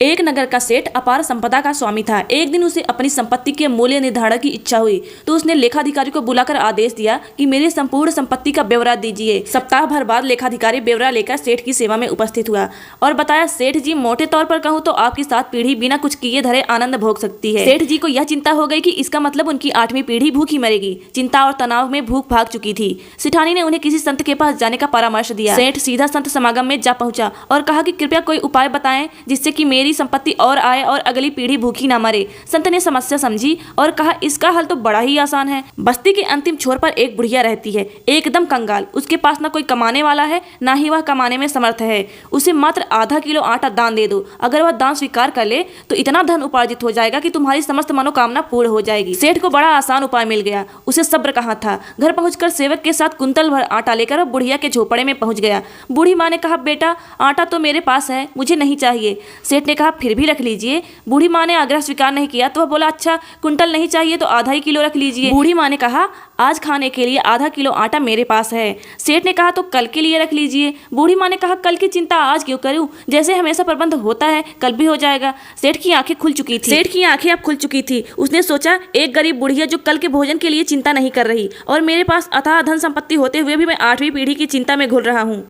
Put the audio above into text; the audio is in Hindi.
एक नगर का सेठ अपार संपदा का स्वामी था। एक दिन उसे अपनी संपत्ति के मूल्य निर्धारण की इच्छा हुई तो उसने लेखाधिकारी को बुलाकर आदेश दिया कि मेरी संपूर्ण संपत्ति का ब्यौरा दीजिए। सप्ताह भर बाद लेखाधिकारी ब्यौरा लेकर सेठ की सेवा में उपस्थित हुआ और बताया, सेठ जी, मोटे तौर पर कहूँ तो आपकी 7 पीढ़ी बिना कुछ किए धरे आनंद भोग सकती है। सेठ जी को यह चिंता हो गई कि इसका मतलब उनकी 8वीं पीढ़ी भूखी मरेगी। चिंता और तनाव में भूख भाग चुकी थी। सिठानी ने उन्हें किसी संत के पास जाने का परामर्श दिया। सेठ सीधा संत समागम में जा पहुंचा और कहा कि कृपया कोई उपाय बताएं जिससे कि मेरी संपत्ति और आए और अगली पीढ़ी भूखी ना मरे। संत ने समस्या समझी और कहा, इसका हल तो बड़ा ही आसान है। बस्ती के अंतिम छोर पर एक बुढ़िया रहती है, एकदम कंगाल। उसके पास ना कोई कमाने वाला है, ना ही वह कमाने में समर्थ है। उसे मात्र आधा किलो आटा दान दे दो। अगर वह दान स्वीकार कर ले तो इतना धन उपार्जित हो जाएगा कि तुम्हारी समस्त मनोकामना पूर्ण हो जाएगी। सेठ को बड़ा आसान उपाय मिल गया। उसे सब्र कहाँ था। घर पहुंचकर सेवक के साथ कुंतल भर आटा लेकर वह बुढ़िया के झोपड़े में पहुंच गया। बूढ़ी माँ ने कहा, बेटा, आटा तो मेरे पास है, मुझे नहीं चाहिए। सेठ ने कहा, फिर भी रख लीजिए। बूढ़ी माँ ने आग्रह स्वीकार नहीं किया तो वह बोला, अच्छा, कुंटल नहीं चाहिए तो आधा ही किलो रख लीजिए। बूढ़ी माँ ने कहा, आज खाने के लिए आधा किलो आटा मेरे पास है। सेठ ने कहा, तो कल के लिए रख लीजिए। बूढ़ी माँ ने कहा, कल की चिंता आज क्यों करूं, जैसे हमेशा प्रबंध होता है कल भी हो जाएगा। सेठ की आंखें खुल चुकी थी। सेठ की आंखें अब खुल चुकी थी। उसने सोचा, एक गरीब बुढ़िया जो कल के भोजन के लिए चिंता नहीं कर रही और मेरे पास अथाह धन संपत्ति होते हुए भी मैं 8वीं पीढ़ी की चिंता में घुल रहा हूँ।